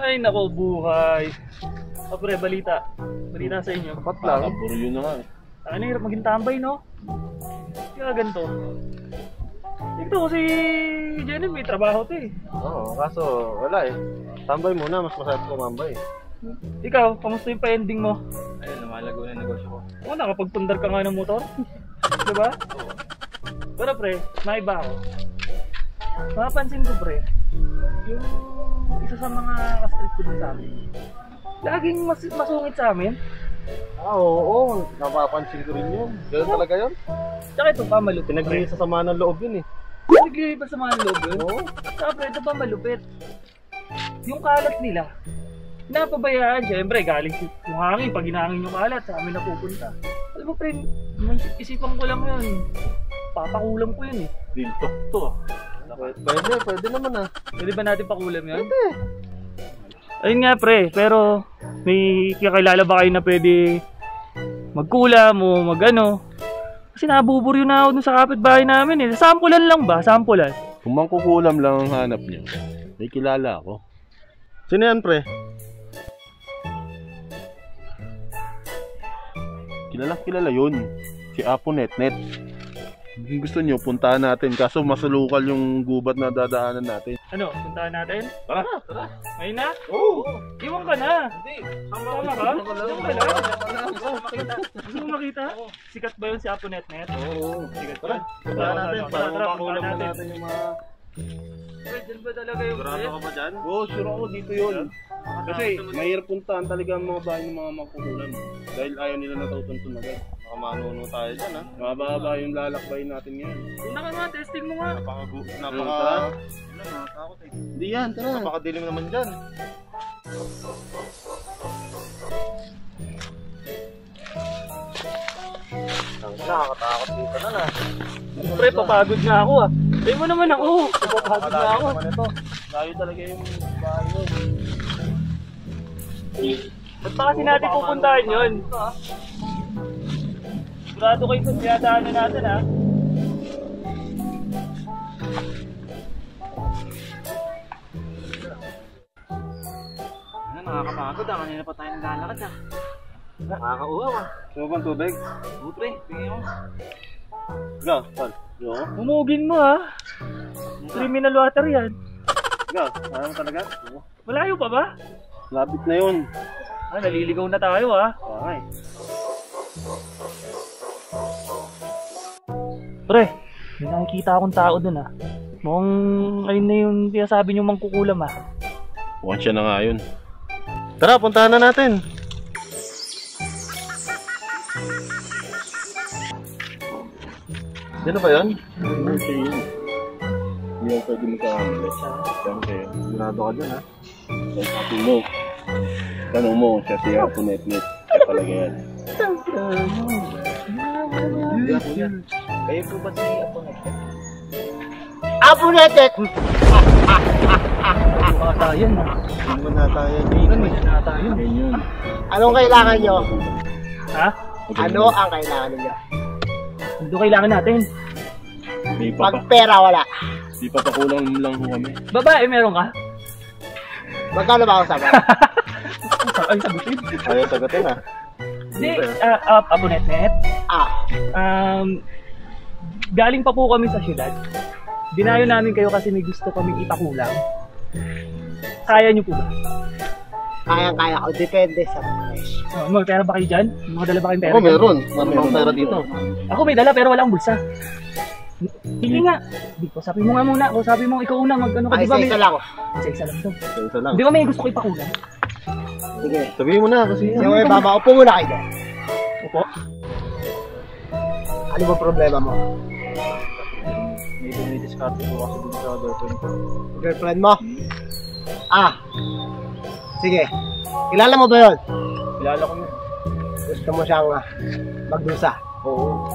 Ay, nako, buhay. Pre, balita. Balita sa inyo. Sapat lang. Puro yun na nga eh. Ano, hirap maging tambay, no? Kaya ganito. Ito ko si Jenny, may trabaho to eh. Oo, kaso wala eh. Tambay muna, mas masarap kumambay. Ikaw, kamusta yung pa-ending mo? Ayun, lumalago na negosyo ko. Oo, nakapagpundar ka nga ng motor. Diba? Oo. Pero pre, maiba ako. Mapapansin ko pre, yung isa sa mga ka-street food sa amin, laging masungit sa amin. Oo, napapansin ko rin yun. Ganun talaga yun? Tsaka ito pa malupit. Pinagbigay sa sama ng loob yun eh. Pinagbigay pa sa mga loob yun? Oo. Tsaka pre, ito pa malupit. Yung kalat nila, napabayaan, syempre galing yung hangin, pag hinangin yung kalat, sa amin napupunta. Alam mo pre, isipan ko lang yun. Papakulam ko yun eh. Real talk to. Pwede naman ah. Pwede ba natin pakulam yun? Pwede. Ayun nga pre, pero may kakilala ba kayo na pwede magkulam o magano? Kasi nabuburyo na ako dun sa kapitbahay namin eh. Sampulan lang ba? Sampulan. Kung mangkukulam lang ang hanap niyo, may kilala ako. Sino yan pre? Kilala yun. Si Apo Netnet. Kung gusto nyo, puntahan natin. Kaso masalukal yung gubat na dadaanan natin. Ano? Puntahan natin? Tara! Tara! Ngayon na? Oo! Iwan ka na! Hindi! Sama ka? Iwan ka na? Gusto mo makita? Sikat ba yun si Apo Netnet? Oo! Sikat ba? Puntahan natin. Para mapakulam na natin yung mga... Wait, dyan ba talaga yung Sigurado ka ba dyan? Oo, sure ako. Dito yun. Kasi mahirap puntahan talaga ang mga bahay ng mga magkukulam. Dahil ayaw nila natutuntun agad. Baka manuno tayo dyan ha. Mababa yung lalakbayin natin ngayon. Una ka nga, testing mo nga. Nakakatakot eh. Hindi yan, tara. Napakadilim naman dyan. Nakakatakot dito na na. Pre, papagod nga ako ah. Tayo mo naman ako. Papagod nga ako. Layo talaga yung bahay mo. Ba't pa kasi natin pupuntahan yun? Sigurado kayo sa pinadaanan natin ha. Nakakapagod ah. Kanina pa tayo naglalakad ah. Nakakauhaw ah. Sino bang tubig? Oo pre, tingin mo. Ikaw, Paul. Yo. Humugin mo ha. Criminal water yan. Ikaw, ano talaga? Malayo pa ba? Lapit na yun. Naliligaw na tayo ha. Okay. Pre, may nakikita akong tao dun ha. Mukhang ayun na yung sinasabi nyo mangkukulam ha. Mukhang siya na nga yun. Tara, puntahan na natin. Diyan na ba yan? Okay yun. Hindi yan pwede magkakamali. Siyempre, sigurado ka dyan ha. Sabi mo. Tanong mo, siya siya Apo Netnet. Siya talaga yan. Hindi ako yan. Kayo po ba si Apo Netnet? Apo Netnet! Matayan ha. Hindi mo natayan. Natayan. Yan yun. Anong kailangan nyo? Ha? Ano ang kailangan ninyo? Ano kailangan natin? Pag pera wala. Di pa pakulang lang ho kami. Babae, meron ka? Magkano ba ako sabi? Ay, sagutin. Ayaw sagutin ha. Hindi, Apo Netnet. Galing pa po kami sa syudad. Dinayo namin kayo kasi may gusto kaming ipakulang. Kaya nyo po ba? Kayang-kaya ko. Depende sa presyo. May pera ba kayo dyan? May dala ba kayong pera? Ako meron. Meron pera dito. Ako may dala pero wala akong bulsa. Hindi nga. Dito, sabi mo nga muna. O sabi mo ikaw una mag-ano ka. Ay, isa lang. Isa lang to. Isa lang. Di ba may gusto ko ipakulang? Sige. Sabihin mo na kasi. Yung may baba, upo muna kayo dyan. Opo. Ano ba problema mo? May discard ko kasi dun sa girlfriend ko. Girlfriend mo? Sige. Kilala mo ba yun? Kilala ko yun. Gusto mo siyang magdusa? Oo.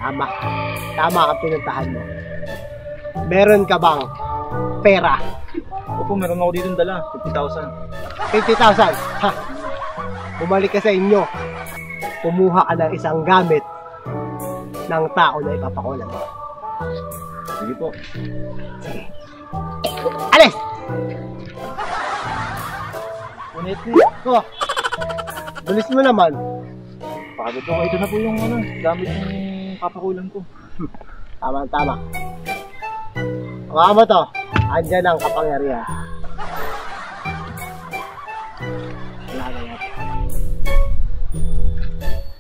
Tama. Tama ang pinuntahan mo. Meron ka bang pera? Opo, meron ako dito dala. 50,000. 50,000? Ha! Bumalik ka sa inyo. Kumuha ka ng isang gamit ng tao na ipapakulan mo. Sige po. Alis! Punit Oh, bilis mo naman. Pagod ako. Ito na po yung ano, gamit yung papakulan ko. Tama, tama. Hawakan mo to. Andyan ang kapangyarihan. Wala na yan.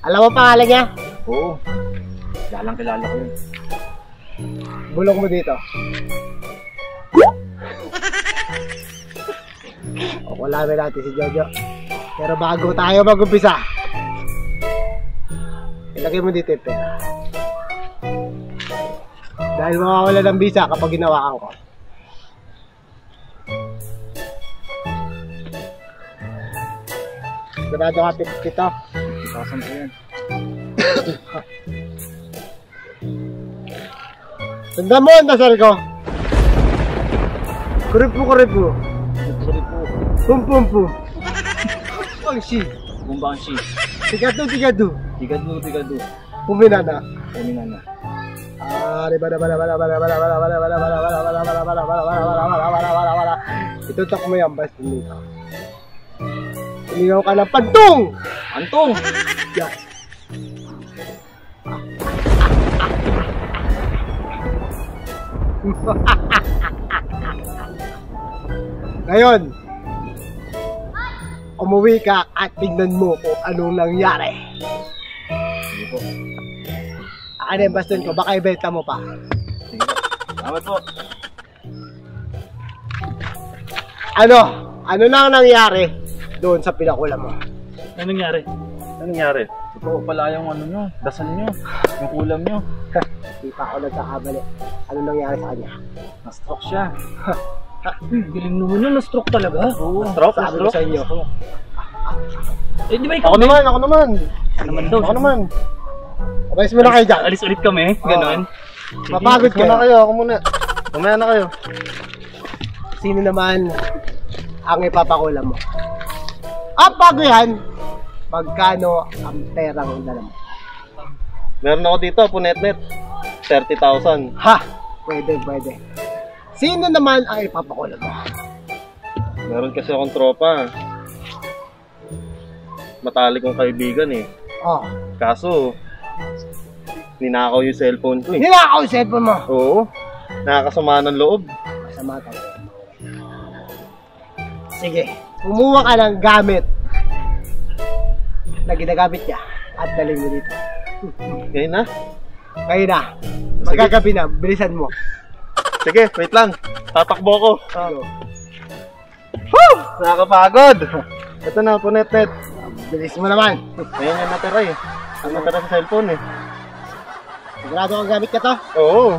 Alam mo pangalan niya? Oo. Lalang kilala ko yun. Bulong mo dito. O, wala na natin si Jojo. Pero bago tayo mag-umpisa, ilagay mo dito yung pera. Dahil mawawala ng visa kapag ginawakan ko. Sigurado ka 50 to. 2,000 po yan. Tanda mo ang dasal ko. Kurip mo, kurip mo. Sorry po. Pum pum pum. Ang si. Bumbang si. Tigado, tigado. Tigado. Puminana. Kuminana. Itutok mo yan, basta dito. Tumigaw ka ng pantong! Antong! Yan. Ngayon, umuwi ka at tignan mo kung anong nangyari. Sige po. Akin yung baston ko, baka ibenta mo pa. Sige po. Salamat po. Ano na ang nangyari doon sa pinakula mo? Ano nangyari? Ano nangyari? Ito pala yung ano nyo, dasal nyo, yung kulam nyo. Di pa ako nagkakamali. Ano nangyari sa kanya? Na-stroke siya. Galing naman yun, na-stroke talaga. Oo, Na-stroke? Sabi ko sa inyo. Eh, di ba ikaw? Ako naman. Naman daw. Ako naman. Abayos mo na kayo dyan. Alis ulit kami, gano'n. Mapagod Muna kayo. kayo, ako muna. Mamaya na kayo. Sino naman ang ipapakula mo? Bago yan, magkano ang perang dala mo? Meron ako dito, punetnet. 30,000. Ha! Pwede. Sino naman ang ipapakula mo? Meron kasi akong tropa. Matalik kong kaibigan eh. Oh, Kaso, ninakaw yung cellphone ko eh. ninakaw yung cellphone mo. Oo. Nakakasama ng loob. Masama ka. Sige, kumuha ka ng gamit na ginagamit niya at dalhin mo dito. Okay na? Ngayon na, magkagabi na, bilisan mo. Sige, wait lang. Tatakbo ako. Oh. Woo! Nakakapagod. Ito na, punetnet. Bilis mo naman. Ayan yung natira eh. Ang natira sa cellphone eh. Sigurado kang gamit ka to? Oo.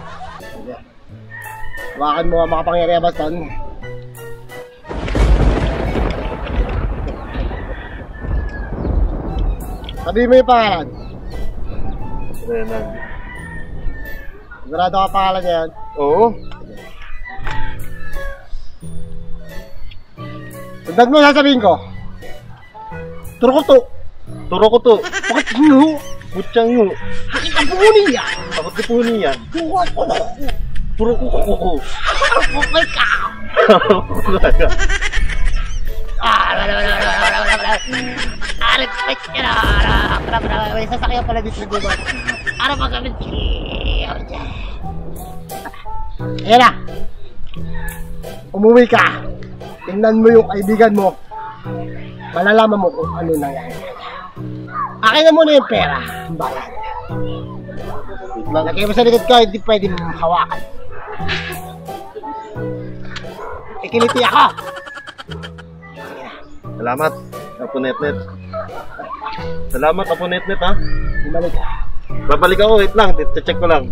Hawakan mo ang makapangyarihan baston. Sabihin mo yung pangalan. Renan. Sigurado ka pangalan niya yan. Oo. Sundan mo sasabihin ko. Turo ko to. Turo ko to. Bakit mo? Putyang nyo. Bakit ang pumuni niya? Takot ko po niya. Tuwag ko. Puro ko. Okay ka. Respect ka na. May sasakyan pala dito sa gubat. Araw magamit. Ayan na. Umuwi ka. Tingnan mo yung kaibigan mo. Malalaman mo kung ano nangyari. Akin na muna yung pera. Bayad. Lagay mo sa likod ko, hindi pwede mong hawakan. Ikiliti ako. Salamat, Apunetnet. Salamat, Apunetnet ha. Bumalik ka. Babalik ako, wait lang. Check ko lang.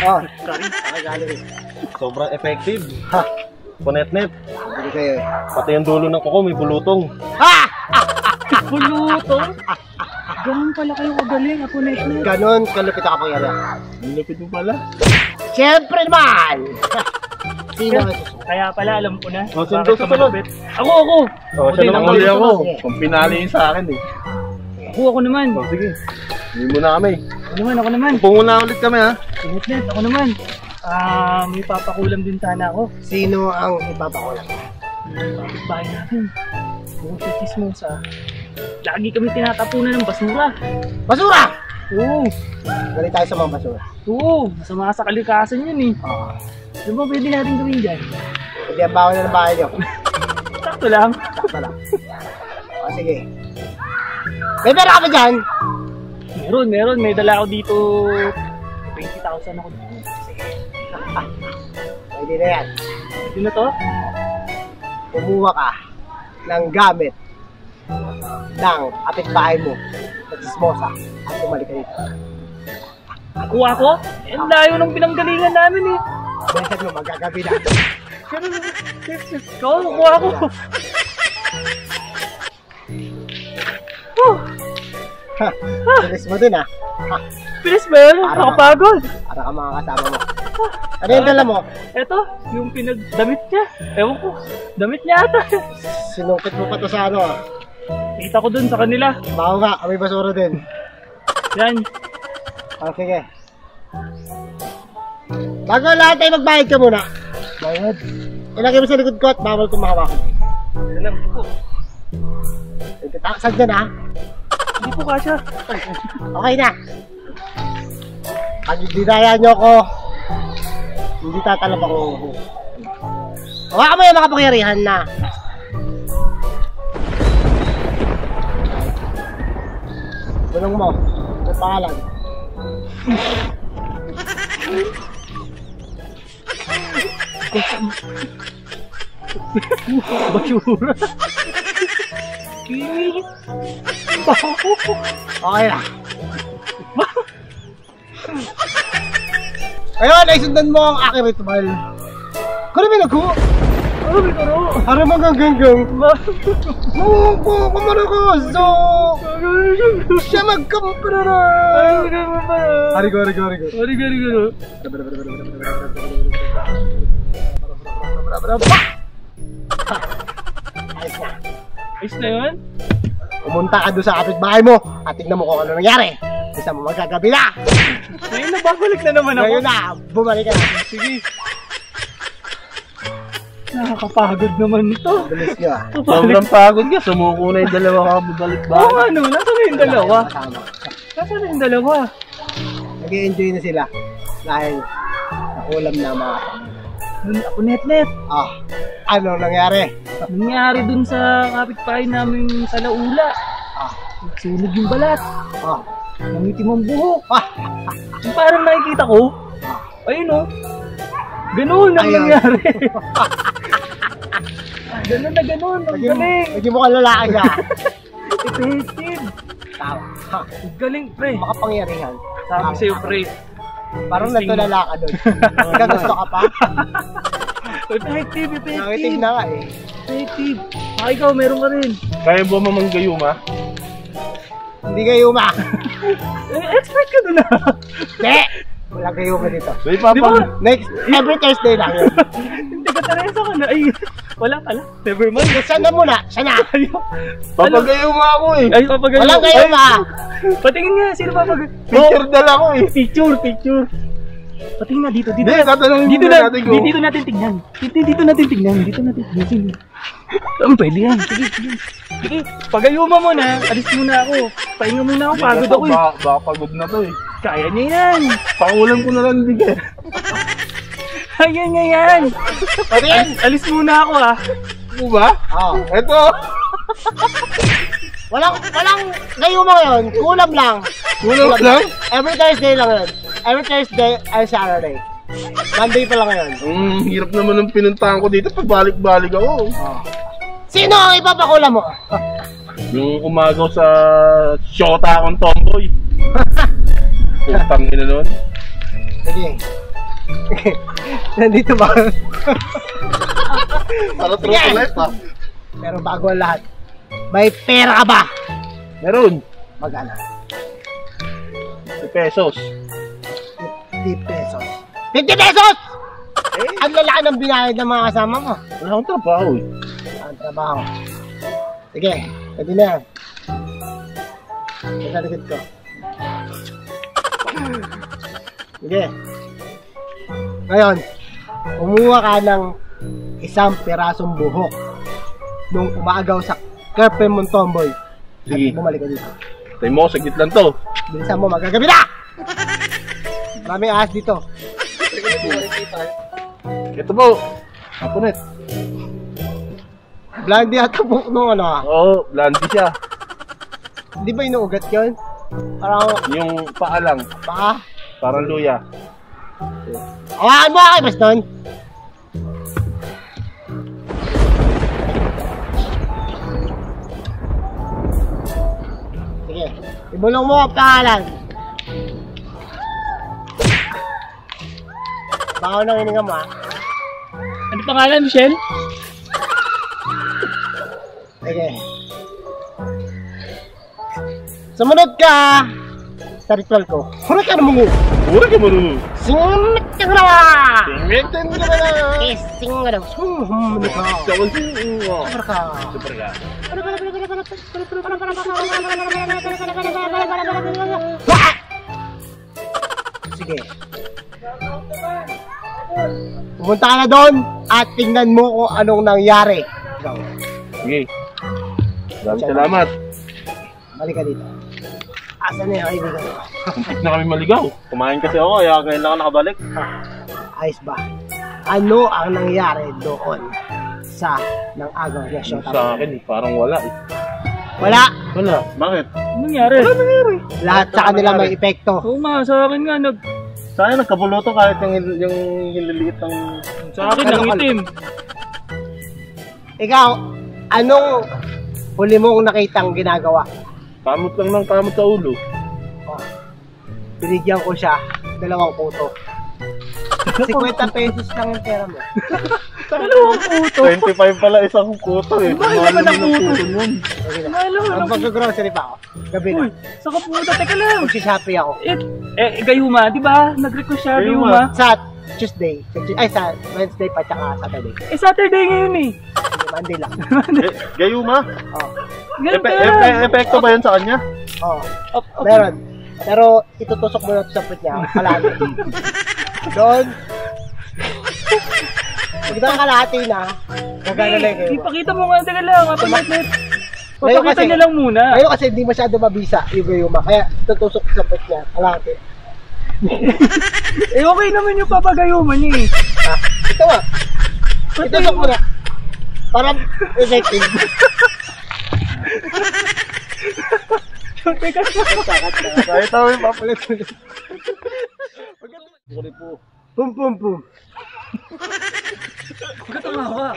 Oh, sorry. Nakagaling. Sobrang effective. Ha? Apunetnet. Sabi ko sa'yo eh. Pati yung dulo ng kuko, may bulutong. Ha! Bulutong? Ganun pala kayo kagaling, ako na ito. Ganon kalupit ako pangyarihan. Ang lupit mo pala. Siyempre naman! Sino ang susunod? Kaya pala, alam ko na. Oh, sino bakit ka susunod? malupit. Ako! Oh, siya Hindi, naman ako huli ako. susunod. Kung pinali yun sa akin eh. Ako naman. Oh, sige. Hindi mo na kami. Ako naman. Upo muna ulit kami ha. Net, ako naman. May papakulam din sana ako. Sino ang ipapakulam? Kapitbahay natin. Bukod sa chismosa, lagi kami tinatapunan ng basura. Basura! Oo. Galit tayo sa mga basura. Oo. Masama sa kalikasan yun eh. Oo. Ano ba pwede natin gawin dyan? Hindi ang bawal na ng bahay nyo. Sakto lang. Sakto lang. O sige. May pera ka ba dyan? Meron. May dala ako dito. 20,000 ako dito. Sige. Pwede na yan. Pwede na to? Kumuha ka ng gamit ng kapitbahay mo na chismosa at bumalik ka dito. Kuha ko? Ang layo ng pinanggalingan namin eh. Balikan mo, magagabi na. Ikaw, kuha ko. Ha, bilis mo din ha. Bilis ba yun? Nakapagod. Para ka mga kasama mo. Ano yung dala mo? Eto, yung pinagdamit niya. Ewan ko, damit niya ata. Sinungkit mo pa to sa ano ah. Kita ko dun sa kanila. Bago nga, may basura din. Yan. Sige. Bago lahat tayo magbayad ka muna. Bayad. Ilagay mo sa likod ko at bawal kong mahawakan. Yan lang po. Taksan dyan ha. Hindi po kasya. Okay na. Pag dinaya nyo ko, hindi tatalab ako. Hawakan mo yung mga pangyarihan na. Bulong mo. Ang pangalan. Basura. Kimi. Okay na. Ayun, naisundan mo ang aking ritual. Kung may nagko? Ano may karo? Para maganggang. Kumano ko. So, siya magkamprara. Harigo. Ayos na. Ayos na yun? Pumunta ka doon sa kapitbahay mo at tignan mo kung ano nangyari. Isa mo magkagabi na. Ngayon na, babalik na naman ako. Ngayon na, bumalik ka na. Sige. Nakakapagod naman ito. Bilis nyo ah. Sobrang pagod ka. Sumuko na yung dalawa ka babalik ba? Oo ano, nasa na yung dalawa? Nasa na yung dalawa? Nag-i-enjoy na sila. Dahil nakulam na mga Ako net. ano nangyari? Nangyari dun sa kapitbahay namin sa Laula. Nagsunog yung balat. Nangitim ang buhok. Yung parang nakikita ko. Ayun o. Ganun ang nangyari. Ganun na ganun. Ang galing. Naging mukhang lalaki ka. Effective. Tama. Ang galing pre. Makapangyarihan. Sabi sa'yo pre. Parang natulala ka doon. Gusto ka pa? Effective. Nangitig na nga eh. Effective. Ikaw, meron ka rin. Kaya ba mamanggayuma? Hindi kayo ma. Expert ka doon ah. Hindi. Wala kayo ma dito. May papa. Next, every Thursday lang yun. Hindi ka taresa ka na. Ay, wala pala. Never mind. Saan na muna? Saan na? Papagayuma ako eh. Ay, papagaling. Walang kayo ma. Patingin nga, sino papagaling? Picture dala ko eh. Picture. Patingin nga dito. Hindi, tatanungin Dito muna natin ko. Dito natin tingnan. Dito natin tingnan. Pwede yan. Sige. Pagayuma mo na. Alis muna ako. Pahinga muna ako. Pagod ako eh. Baka pagod na to eh. Kaya niya yan. Pangulam ko na lang bigay. Kaya niya yan. Patingin. Alis muna ako ah. Ano ba? Eto. Walang kayo ma ngayon. Kulam lang. Kulam lang? Every Thursday lang yun. Every Thursday and Saturday. Monday pa lang ngayon. Hirap naman ng pinuntahan ko dito. Pagbalik-balik ako. Sino ang ipapakulam mo? Yung umagaw sa shota akong tomboy. Putang ina nun. Sige. Nandito ba? Para true to life ha. Pero bago ang lahat, may pera ka ba? Meron. Magana. 50 pesos. 50 pesos. 50 pesos! Ang lalaki ng binayad ng mga kasama mo. Wala akong trabaho eh. Ang trabaho. Sige, pwede na yan. sa likod ko. Sige. Ngayon, kumuha ka ng isang pirasong buhok nung umaagaw sa Kerpe Montomboy. Sige. At bumalik ka dito. Tayo mo, saglit lang to. Bilisan mo, magagabi na! Maraming ahas dito. Ito po. Kapunet. Blondie at buhok nung ano ah. Oo, blondie siya. Di ba inuugat yun? Parang Yung paa lang. paa. Parang luya. Hawakan mo kay Baston. Sige, ibulong mo ang pangalan. Bakaw nang hininga mo ha. Ano pangalan, Michelle? Sige. Sumunod ka sa ritual ko. Hurry ka naman mo. Ura ka mo. Singmit ka na! Tingmetin ka na. Sing ka na. Sumhumni ka. Sawan siya. Super ka. Super ka. Sige. Pumunta ka na doon at tingnan mo kung anong nangyari. Ikaw. Sige. Maraming salamat. Balik ka dito. Asan na yung kaibigan ko? Muntik na kami maligaw. Kumain kasi ako, kaya kailangan nakabalik. Ayos ba? Ano ang nangyari doon sa nang agaw na Shota? Sa akin, parang wala eh. Wala. Wala. Bakit? Anong nangyari? Lahat sa kanila may epekto. Oo nga, sa akin nga, Sa akin, nagkabuluto kahit yung hililiit ng... sa akin, ang itim. Ikaw, anong huli mong nakitang ginagawa? Kamot lang ng kamot sa ulo. Oh, binigyan ko siya 2 puto. 50 pesos lang yung pera mo. Dalawang puto. 25 pala isang kuto eh. Mahal naman ang puto nun. Okay na. Mahal naman Ang ang puto. mag-grocery pa ako. Gabi na. Uy, sa kaputa, teka lang. Mag-shopping ako. Gayuma, di ba? Nag-request siya, Gayuma. Gayuma. Sa Tuesday. Sa Wednesday pa tsaka Saturday. Saturday ngayon eh. Monday lang. Gayuma? Oh. Ganun ka. Epekto ba yun sa kanya? Oh. Okay. Meron. Pero itutusok mo na ito sa put niya. Kalahati. Doon. Pag doon kalahati na, gagana lang kayo. Ipakita mo nga, teka lang. Papakita Ngayon kasi- niya lang muna. Ngayon kasi hindi masyado mabisa yung gayuma. Kaya itutusok sa put niya. Kalahati. Okay naman yung papagayuma niya eh. Ah, ito nga. Itusok mo na. Parang effective. Teka lang. Kahit ako yung papalit-ulit. Kulit po. Pum pum pum. Huwag ka tumawa.